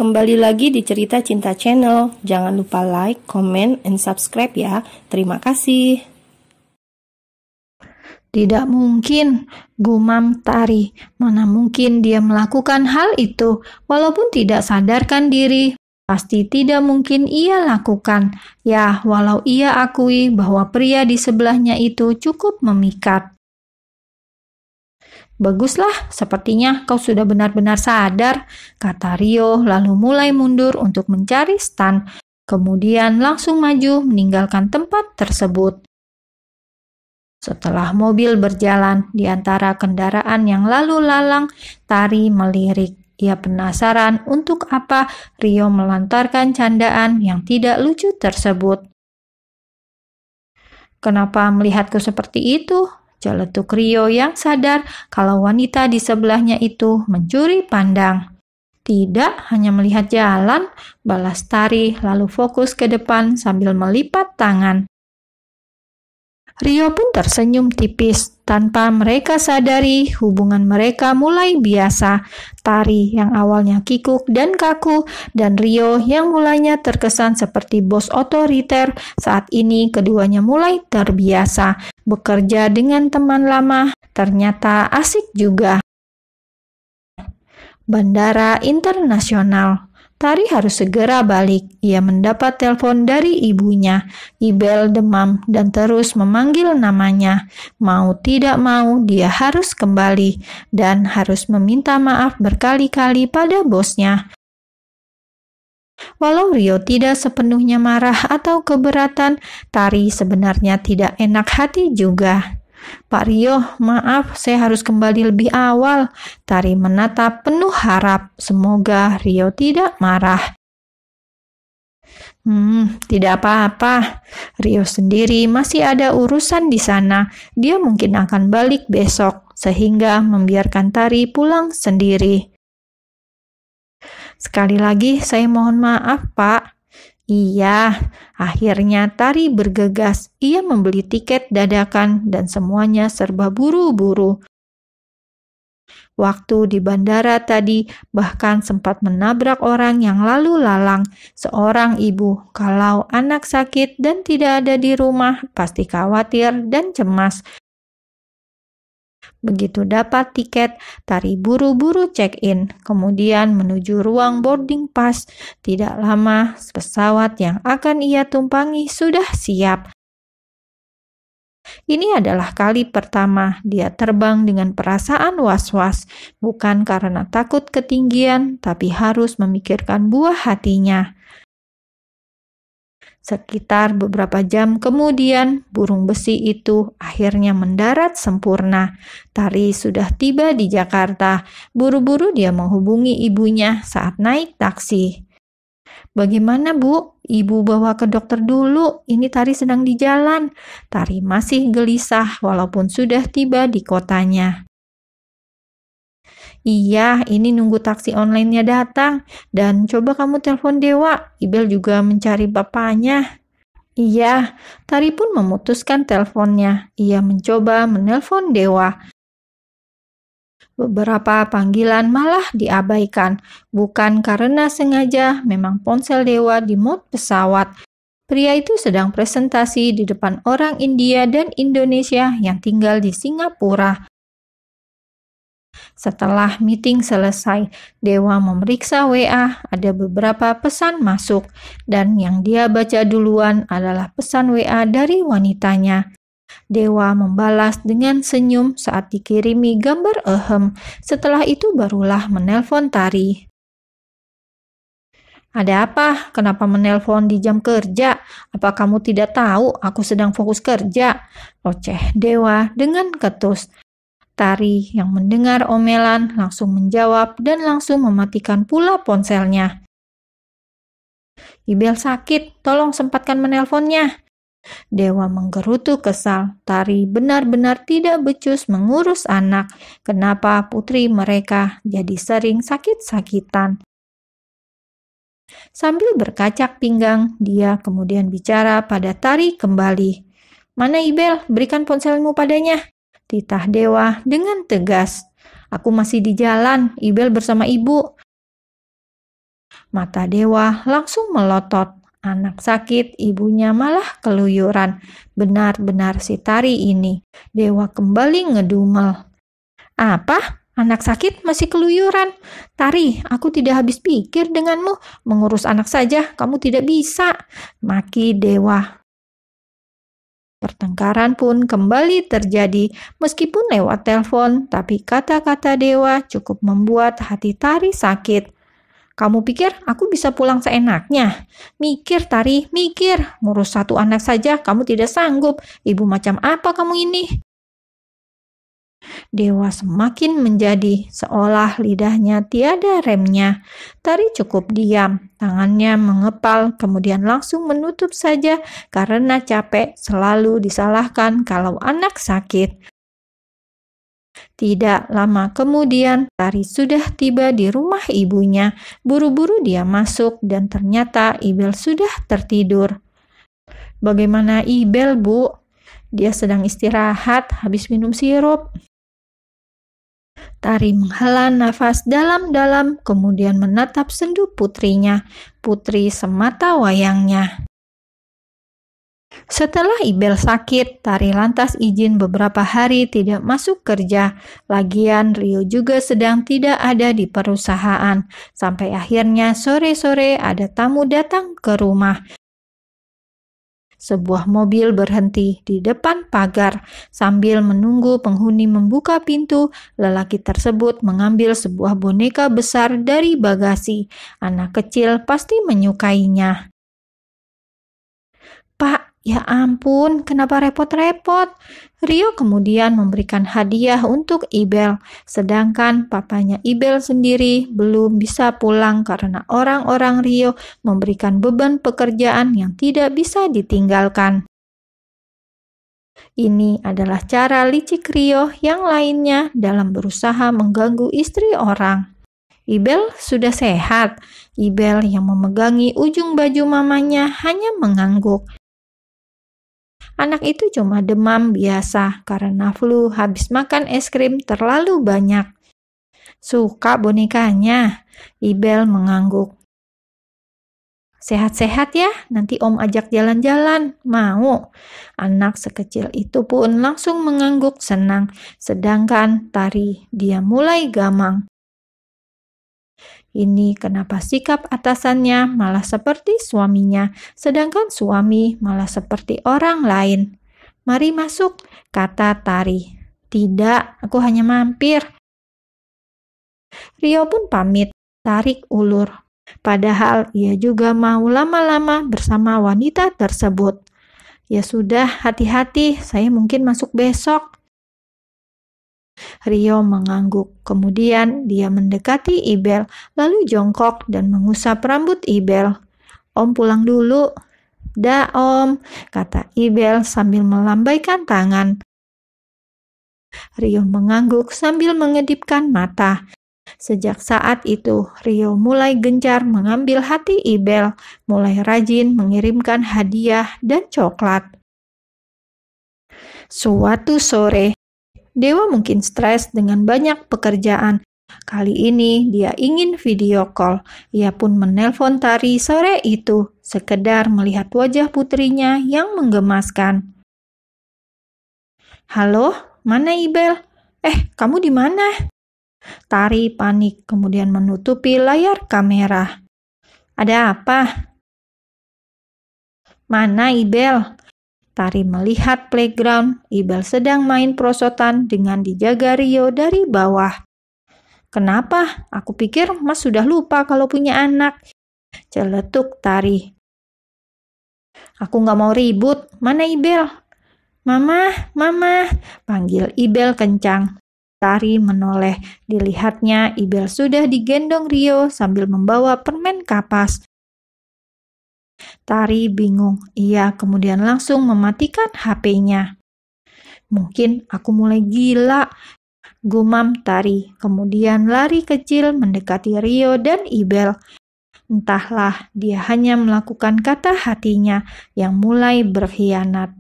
Kembali lagi di Cerita Cinta Channel. Jangan lupa like, comment, and subscribe ya. Terima kasih. Tidak mungkin, gumam Tari. Mana mungkin dia melakukan hal itu, walaupun tidak sadarkan diri. Pasti tidak mungkin ia lakukan. Ya, walau ia akui bahwa pria di sebelahnya itu cukup memikat. Baguslah, sepertinya kau sudah benar-benar sadar, kata Rio lalu mulai mundur untuk mencari Stan. Kemudian langsung maju meninggalkan tempat tersebut. Setelah mobil berjalan di antara kendaraan yang lalu lalang, Tari melirik. Ia penasaran untuk apa Rio melontarkan candaan yang tidak lucu tersebut. Kenapa melihatku seperti itu? Celetuk Rio yang sadar kalau wanita di sebelahnya itu mencuri pandang. Tidak hanya melihat jalan, balas Tari lalu fokus ke depan sambil melipat tangan. Rio pun tersenyum tipis. Tanpa mereka sadari, hubungan mereka mulai biasa. Tari yang awalnya kikuk dan kaku, dan Rio yang mulanya terkesan seperti bos otoriter, saat ini keduanya mulai terbiasa. Bekerja dengan teman lama ternyata asik juga. Bandara Internasional. Tari harus segera balik. Ia mendapat telepon dari ibunya. Ibel demam dan terus memanggil namanya. Mau tidak mau, dia harus kembali dan harus meminta maaf berkali-kali pada bosnya. Walau Rio tidak sepenuhnya marah atau keberatan, Tari sebenarnya tidak enak hati juga. Pak Rio, maaf, saya harus kembali lebih awal. Tari menatap penuh harap. Semoga Rio tidak marah. Tidak apa-apa. Rio sendiri masih ada urusan di sana. Dia mungkin akan balik besok, sehingga membiarkan Tari pulang sendiri. Sekali lagi, saya mohon maaf, Pak. Iya, akhirnya Tari bergegas. Ia membeli tiket dadakan dan semuanya serba buru-buru. Waktu di bandara tadi bahkan sempat menabrak orang yang lalu lalang. Seorang ibu, kalau anak sakit dan tidak ada di rumah, pasti khawatir dan cemas. Begitu dapat tiket, Tari buru-buru check-in, kemudian menuju ruang boarding pass. Tidak lama, pesawat yang akan ia tumpangi sudah siap. Ini adalah kali pertama dia terbang dengan perasaan was-was, bukan karena takut ketinggian, tapi harus memikirkan buah hatinya. Sekitar beberapa jam kemudian, burung besi itu akhirnya mendarat sempurna. Tari sudah tiba di Jakarta. Buru-buru dia menghubungi ibunya saat naik taksi. Bagaimana, Bu? Ibu bawa ke dokter dulu. Ini Tari sedang di jalan. Tari masih gelisah walaupun sudah tiba di kotanya. Iya, ini nunggu taksi online-nya datang. Dan coba kamu telepon Dewa. Ibel juga mencari bapaknya. Iya, Tari pun memutuskan teleponnya. Ia mencoba menelpon Dewa. Beberapa panggilan malah diabaikan. Bukan karena sengaja, memang ponsel Dewa di mode pesawat. Pria itu sedang presentasi di depan orang India dan Indonesia yang tinggal di Singapura. Setelah meeting selesai, Dewa memeriksa WA, ada beberapa pesan masuk, dan yang dia baca duluan adalah pesan WA dari wanitanya. Dewa membalas dengan senyum saat dikirimi gambar ehem. Setelah itu barulah menelpon Tari. Ada apa? Kenapa menelpon di jam kerja? Apa kamu tidak tahu aku sedang fokus kerja? Oceh Dewa dengan ketus. Tari yang mendengar omelan langsung menjawab dan langsung mematikan pula ponselnya. Ibel sakit, tolong sempatkan menelponnya. Dewa menggerutu kesal. Tari benar-benar tidak becus mengurus anak. Kenapa putri mereka jadi sering sakit-sakitan? Sambil berkacak pinggang, dia kemudian bicara pada Tari kembali. Mana Ibel? Berikan ponselmu padanya. Titah Dewa dengan tegas. Aku masih di jalan, Ibel bersama ibu. Mata Dewa langsung melotot. Anak sakit, ibunya malah keluyuran. Benar-benar si Tari ini. Dewa kembali ngedumel. Apa? Anak sakit masih keluyuran? Tari, aku tidak habis pikir denganmu. Mengurus anak saja kamu tidak bisa. Maki Dewa. Pertengkaran pun kembali terjadi. Meskipun lewat telepon, tapi kata-kata Dewa cukup membuat hati Tari sakit. Kamu pikir aku bisa pulang seenaknya? Mikir, Tari, mikir. Ngurus satu anak saja kamu tidak sanggup. Ibu macam apa kamu ini? Dewa semakin menjadi, seolah lidahnya tiada remnya. Tari cukup diam, tangannya mengepal, kemudian langsung menutup saja karena capek selalu disalahkan kalau anak sakit. Tidak lama kemudian, Tari sudah tiba di rumah ibunya. Buru-buru dia masuk dan ternyata Ibel sudah tertidur. Bagaimana Ibel, Bu? Dia sedang istirahat habis minum sirup. Tari menghela nafas dalam-dalam, kemudian menatap sendu putrinya, putri semata wayangnya. Setelah Ibel sakit, Tari lantas izin beberapa hari tidak masuk kerja. Lagian Rio juga sedang tidak ada di perusahaan. Sampai akhirnya sore-sore ada tamu datang ke rumah. Sebuah mobil berhenti di depan pagar. Sambil menunggu penghuni membuka pintu, lelaki tersebut mengambil sebuah boneka besar dari bagasi. Anak kecil pasti menyukainya. Pak, ya ampun, kenapa repot-repot? Rio kemudian memberikan hadiah untuk Ibel, sedangkan papanya Ibel sendiri belum bisa pulang karena orang-orang Rio memberikan beban pekerjaan yang tidak bisa ditinggalkan. Ini adalah cara licik Rio yang lainnya dalam berusaha mengganggu istri orang. Ibel sudah sehat. Ibel yang memegangi ujung baju mamanya hanya mengangguk. Anak itu cuma demam biasa karena flu habis makan es krim terlalu banyak. Suka bonekanya? Ibel mengangguk. Sehat-sehat ya, nanti Om ajak jalan-jalan. Mau? Anak sekecil itu pun langsung mengangguk senang, sedangkan Tari dia mulai gamang. Ini kenapa sikap atasannya malah seperti suaminya, sedangkan suami malah seperti orang lain. Mari masuk, kata Tari. Tidak, aku hanya mampir. Rio pun pamit, tarik ulur. Padahal ia juga mau lama-lama bersama wanita tersebut. Ya sudah, hati-hati, saya mungkin masuk besok. Rio mengangguk, kemudian dia mendekati Ibel, lalu jongkok dan mengusap rambut Ibel. Om pulang dulu. Dah Om, kata Ibel sambil melambaikan tangan. Rio mengangguk sambil mengedipkan mata. Sejak saat itu, Rio mulai gencar mengambil hati Ibel, mulai rajin mengirimkan hadiah dan coklat. Suatu sore, Dewa mungkin stres dengan banyak pekerjaan. Kali ini dia ingin video call. Ia pun menelpon Tari sore itu, sekedar melihat wajah putrinya yang menggemaskan. Halo, mana Ibel? Kamu di mana? Tari panik, kemudian menutupi layar kamera. Ada apa? Mana Ibel? Tari melihat playground, Ibel sedang main prosotan dengan dijaga Rio dari bawah. Kenapa? Aku pikir Mas sudah lupa kalau punya anak. Celetuk Tari. Aku gak mau ribut. Mana Ibel? Mama, Mama, panggil Ibel kencang. Tari menoleh. Dilihatnya Ibel sudah digendong Rio sambil membawa permen kapas. Tari bingung. Ia kemudian langsung mematikan HP-nya. Mungkin aku mulai gila, gumam Tari. Kemudian lari kecil mendekati Rio dan Ibel. Entahlah, dia hanya melakukan kata hatinya yang mulai berkhianat.